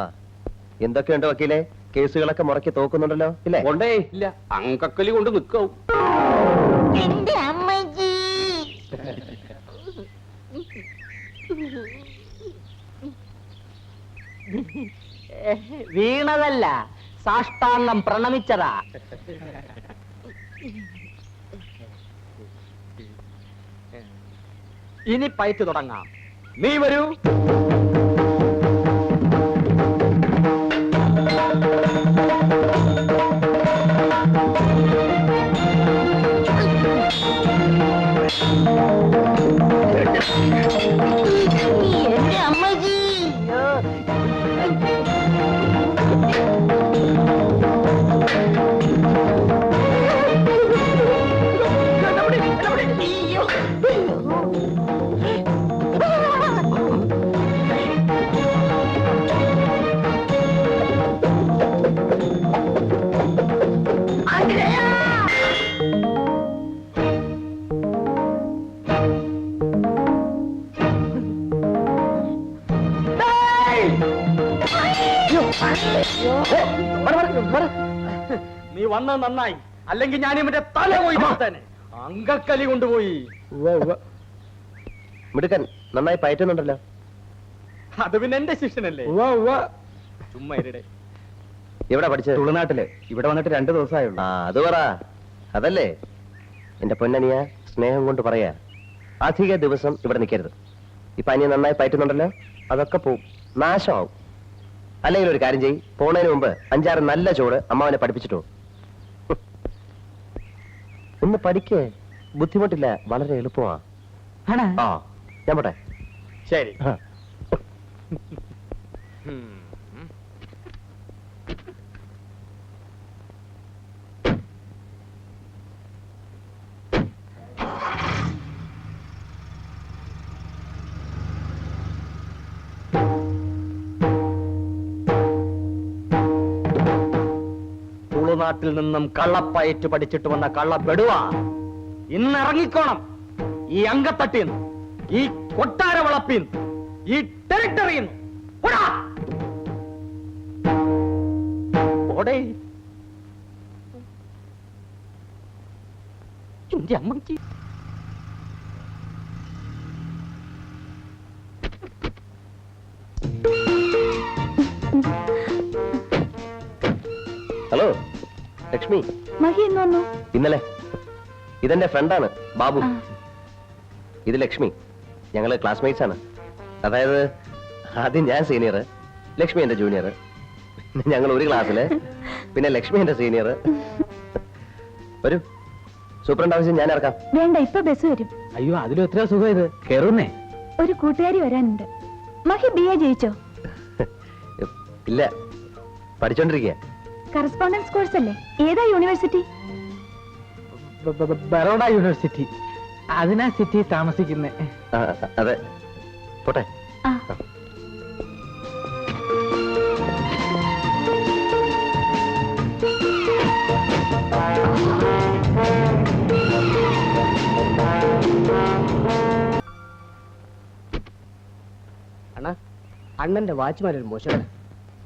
ആ എന്തൊക്കെയുണ്ട് വക്കീലെ? കേസുകളൊക്കെ മുറക്കി തോക്കുന്നുണ്ടല്ലോ ഇല്ലേ? കൊണ്ടേ ഇല്ല, അങ്കക്കലി കൊണ്ട് നിൽക്കാവും. എന്റെ അമ്മജി വീണതല്ല, സാഷ്ടാംഗം പ്രണമിച്ചതാ. ഇനി പയറ്റ് തുടങ്ങാം. നീ വരൂ. എന്റെ അമ്മജി നീ വന്നത് നന്നായി, അല്ലെങ്കിൽ ഞാൻ ഇവന്റെ തല പോയി തന്നെ. അങ്കക്കലി കൊണ്ടുപോയി. മിടുക്കൻ, നന്നായി പയറ്റുന്നുണ്ടല്ലോ. അത് പിന്നെ എന്റെ ശിഷ്യനല്ലേ. ചുമ്മാ ഇരിടെ. എവിടെ പഠിച്ചത്? തുളുനാട്ടില്. ഇവിടെ വന്നിട്ട് 2 ദിവസമായുള്ളൂ. ആ അത് പറ. അതല്ലേ എന്റെ പൊന്നനിയ, സ്നേഹം കൊണ്ട് പറയാ, അധിക ദിവസം ഇവിടെ നിൽക്കരുത്. ഇപ്പൊ അനിയ നന്നായി പയറ്റുന്നുണ്ടല്ലോ, അതൊക്കെ പോവും, നാശമാവും. അല്ലെങ്കിൽ ഒരു കാര്യം ചെയ്യ്, പോണതിന് മുമ്പ് 5-6 നല്ല ചോട് അമ്മാവനെ പഠിപ്പിച്ചിട്ടോ. ഒന്ന് പഠിക്കേ, ബുദ്ധിമുട്ടില്ല, വളരെ എളുപ്പമാ. ആ ഞാൻ പോട്ടെ. ശരി. തുളുനാട്ടിൽ നിന്നും കള്ളപ്പയറ്റ് പഠിച്ചിട്ട് വന്ന കള്ളപ്പെടുവാ. ഇന്ന് ഇറങ്ങിക്കോണം ഈ അങ്കത്തട്ടിന്ന്, ഈ കൊട്ടാര വളപ്പിന്ന്, ഈ ടെറിട്ടറിന്ന്. എന്റെ അമ്മക്ക് ഹലോ ലക്ഷ്മി. മഹി എന്ന് വന്നു? ഇന്നലെ. ഇതെന്റെ ഫ്രണ്ടാണ് ബാബു. ഇത് ലക്ഷ്മി. ഞങ്ങള് ക്ലാസ്മേറ്റ്സ് ആണ്. അതായത് ആദ്യം ഞാൻ സീനിയർ, ലക്ഷ്മി എന്റെ ജൂനിയർ, ഞങ്ങൾ ഒരു ക്ലാസ്സില്, പിന്നെ ലക്ഷ്മി എന്റെ സീനിയർ. ഒരു സൂപ്രണ്ട് ആവശ്യം ഞാൻ ഇറക്കാം. വേണ്ട, ഇപ്പൊ ബസ് വരും. അയ്യോ, അതിലും എത്ര സുഖം ഇത്. കേറുന്നേ. ഒരു കൂട്ടുകാരി വരാനുണ്ട്. മഹി BA ജയിച്ചോ? ഇല്ല, പഠിച്ചോണ്ടിരിക്കുക. കറസ്പോണ്ടൻസ് കോഴ്സ് അല്ലേ? ഏതാ യൂണിവേഴ്സിറ്റി? ബറോഡ യൂണിവേഴ്സിറ്റി. അതിനാ സിറ്റി താമസിക്കുന്നേ. അതെ, പോട്ടെ. ആ അണ്ണന്റെ വാച്ച്മാനൊരു മോശം.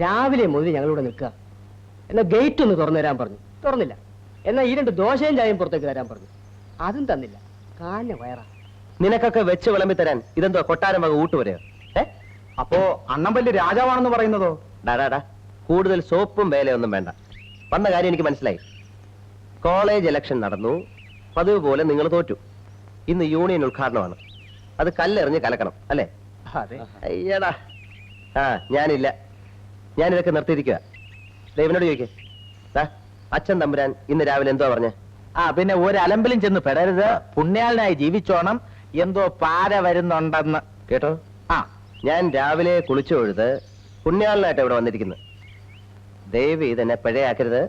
രാവിലെ മുതൽ ഞങ്ങളിവിടെ നിൽക്കുക. എന്നാ ഗേറ്റ് ഒന്ന് തുറന്നു തരാൻ പറഞ്ഞു, തുറന്നില്ല. എന്നാ ഈ 2 ദോശയും ചായയും പുറത്തേക്ക് തരാൻ പറഞ്ഞു, അതും തന്നില്ല. കാഞ്ഞ വയറാ. നിനക്കൊക്കെ വെച്ച് വിളമ്പി തരാൻ ഇതെന്തോ കൊട്ടാരം വക ഊട്ടുവരെയോ? അപ്പോ അണ്ണൻ വലിയ രാജാവാണെന്ന് പറയുന്നതോ? ഡാടാ, കൂടുതൽ സോപ്പും വേലയൊന്നും വേണ്ട. വന്ന കാര്യം എനിക്ക് മനസ്സിലായി. കോളേജ് ഇലക്ഷൻ നടന്നു, പതിവ് പോലെ നിങ്ങൾ തോറ്റു. ഇന്ന് യൂണിയൻ ഉദ്ഘാടനമാണ്. അത് കല്ലെറിഞ്ഞ് കലക്കണം അല്ലേ? അതെ. അയ്യടാ, ഞാനില്ല, ഞാനിതൊക്കെ നിർത്തിയിരിക്കുക. ദൈവനോട് ചോദിക്കേ. അച്ഛൻ തമ്പുരാൻ ഇന്ന് രാവിലെ എന്തോ പറഞ്ഞേ? പിന്നെ ഒരു അലമ്പിലും ചെന്ന് പെടരുത്, പുണ്യാളനായി ജീവിച്ചോണം, എന്തോ പാര വരുന്നുണ്ടെന്ന് കേട്ടോ? ഞാൻ രാവിലെ കുളിച്ചു തൊഴുത് പുണ്യാളനായിട്ട് ഇവിടെ വന്നിരിക്കുന്നു. ദയവ് ഇതെന്നെ പിഴയാക്കരുത്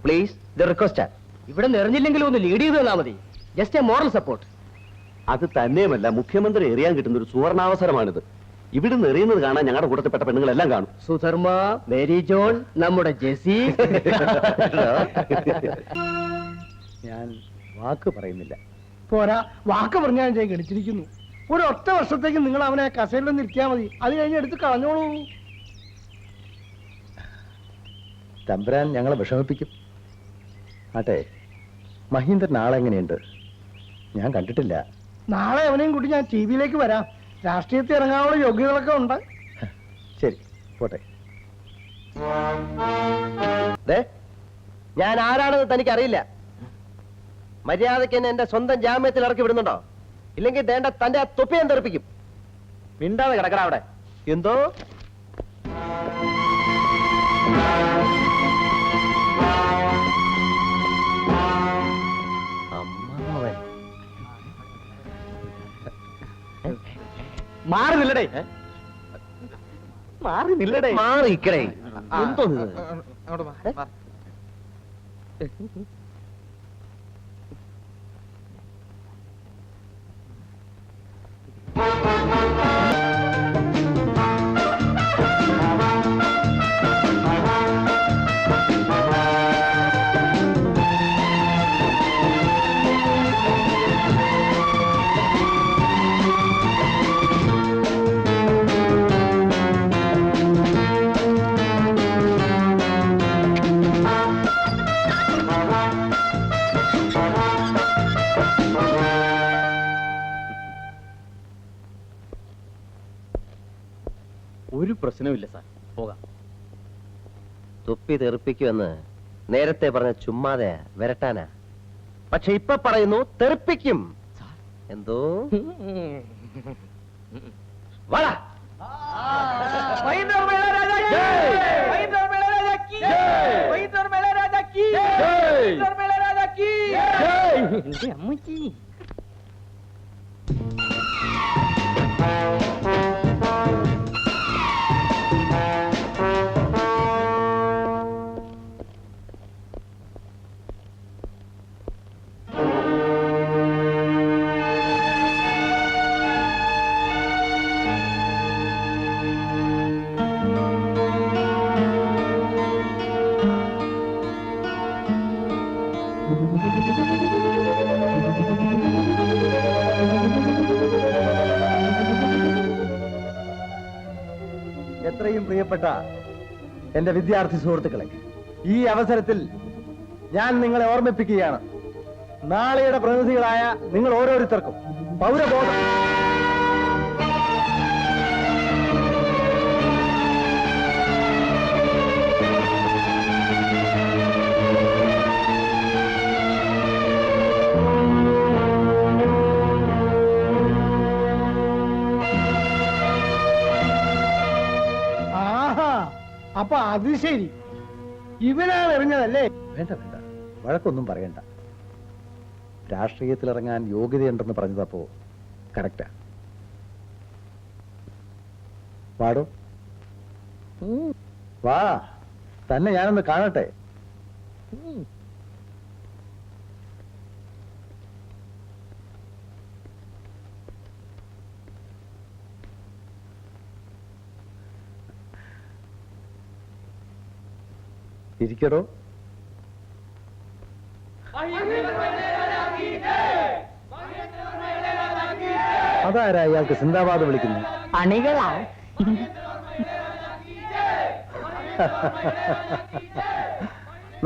പ്ലീസ്. ഇത് റിക്വസ്റ്റാ. ഇവിടെ നിറഞ്ഞില്ലെങ്കിലും ഒന്ന് ലീഡ് ചെയ്ത് തന്നാ മതി. Just A moral support. അത് തന്നെയുമല്ല, മുഖ്യമന്ത്രി എറിയാൻ കിട്ടുന്ന ഒരു സുവർണാവസരമാണിത്. ഇവിടുന്ന് എറിയുന്നത് കാണാൻ ഞങ്ങളുടെ കൂട്ടത്തിൽപ്പെട്ട പെണ്ണുങ്ങളെല്ലാം കാണും. സുധർമ്മ, മേരി ജോൺ, നമ്മുടെ ജെസി. ഞാൻ വാക്ക് പറയുന്നില്ല. പോരാ, വാക്ക് പറഞ്ഞാൽ ഞാൻ ഗണിച്ചിരിക്കുന്നു. ഒരു ഒറ്റ വർഷത്തേക്ക് നിങ്ങൾ അവനെ കസേരയിലൊന്ന് ഇരിക്കാൻ മതി, അത് കഴിഞ്ഞ് എടുത്ത് കളഞ്ഞോളൂ. തമ്പുരാൻ ഞങ്ങളെ വിഷമിപ്പിക്കും. ആട്ടെ, മഹീന്ദ്രൻ നാളെങ്ങനെയുണ്ട്? ഞാൻ കണ്ടിട്ടില്ല. നാളെ അവനെയും കൂട്ടി ഞാൻ ടി വിയിലേക്ക് വരാം. രാഷ്ട്രീയത്തിൽ ഇറങ്ങാനുള്ള യോഗ്യതകളൊക്കെ ഉണ്ട്. ശരി, പോട്ടെ. ദേ, ഞാൻ ആരാണെന്ന് തനിക്ക് അറിയില്ല. മര്യാദയ്ക്ക് എന്നെ എന്റെ സ്വന്തം ജാമ്യത്തിൽ ഇറക്കി വിടുന്നുണ്ടോ? ഇല്ലെങ്കിൽ ദേണ്ട തന്റെ ആ തൊപ്പി ഞാൻ തെറിപ്പിക്കും. മിണ്ടാതെ കിടക്കണ അവിടെ. എന്തോ അമ്മാവൻ മാറി നില്ലടേ, മാറി നില്ലടേ. മാറിക്കടേ. എന്തോ ഇത്? ഒരു പ്രശ്നവുമില്ല സാർ, പോകാം. തൊപ്പി തെറിപ്പിക്കുമെന്ന് നേരത്തെ പറഞ്ഞ ചുമ്മാതെ വരട്ടാനാ. പക്ഷെ ഇപ്പൊ പറയുന്നു തെറിപ്പിക്കും. എന്തോ വാടാ. എന്റെ അമ്മച്ചി. എത്രയും പ്രിയപ്പെട്ട എന്റെ വിദ്യാർത്ഥി സുഹൃത്തുക്കളെ, ഈ അവസരത്തിൽ ഞാൻ നിങ്ങളെ ഓർമ്മിപ്പിക്കുകയാണ്, നാളെയുടെ പ്രതിനിധികളായ നിങ്ങൾ ഓരോരുത്തർക്കും പൗരബോധം അപ്പൊ അത് ശരി, ഇവനാണ് എറിഞ്ഞതല്ലേ? വേണ്ട വേണ്ട, വഴക്കൊന്നും പറയണ്ട. രാഷ്ട്രീയത്തിലിറങ്ങാൻ യോഗ്യതയുണ്ടെന്ന് പറഞ്ഞതപ്പോ കറക്റ്റാ. വാടോ, വാ, തന്നെ ഞാനൊന്ന് കാണട്ടെ. ഇരിക്കടോ. അതാരാ ഇയാൾക്ക് സിന്ദാബാദ് വിളിക്കുന്നു? അണികളാ.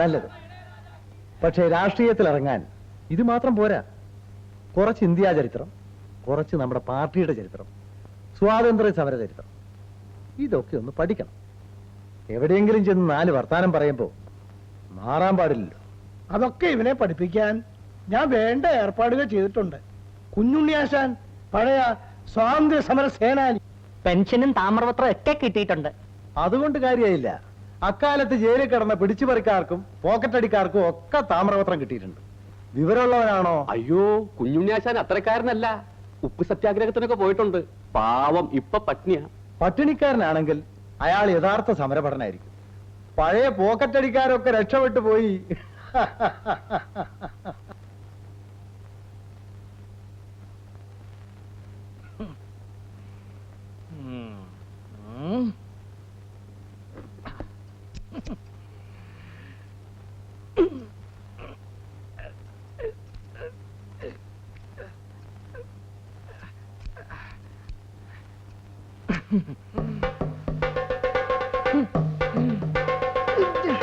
നല്ലത്. പക്ഷേ രാഷ്ട്രീയത്തിൽ ഇറങ്ങാൻ ഇത് മാത്രം പോരാ. കുറച്ച് ഇന്ത്യാ ചരിത്രം, കുറച്ച് നമ്മുടെ പാർട്ടിയുടെ ചരിത്രം, സ്വാതന്ത്ര്യ സമര ചരിത്രം, ഇതൊക്കെ ഒന്ന് പഠിക്കണം. എവിടെയെങ്കിലും ചെന്ന് 4 വർത്താനം പറയുമ്പോ മാറാൻ പാടില്ലല്ലോ. അതൊക്കെ ഇവനെ പഠിപ്പിക്കാൻ ഞാൻ വേണ്ട ഏർപ്പാടുകൾ ചെയ്തിട്ടുണ്ട്. കുഞ്ഞുണ്ണിയാശാൻ പഴയ സ്വാതന്ത്ര്യ സമര സേനാനി, പെൻഷനും താമ്രപത്രം ഒക്കെ കിട്ടിയിട്ടുണ്ട്. അതുകൊണ്ട് കാര്യമായില്ല. അക്കാലത്ത് ജയിലിൽ കിടന്ന പിടിച്ചുപറിക്കാർക്കും പോക്കറ്റടിക്കാർക്കും ഒക്കെ താമ്രപത്രം കിട്ടിയിട്ടുണ്ട്. വിവരമുള്ളവനാണോ? അയ്യോ, കുഞ്ഞുണ്ണിയാശാൻ അത്രക്കാരനല്ല. ഉപ്പ് സത്യാഗ്രഹത്തിനൊക്കെ പോയിട്ടുണ്ട്. പാവം ഇപ്പൊ പട്നിയാ. പട്ടിണിക്കാരനാണെങ്കിൽ അയാൾ യഥാർത്ഥ സമരഭടനായിരിക്കും. പഴയ പോക്കറ്റടിക്കാരൊക്കെ രക്ഷപ്പെട്ടു പോയി.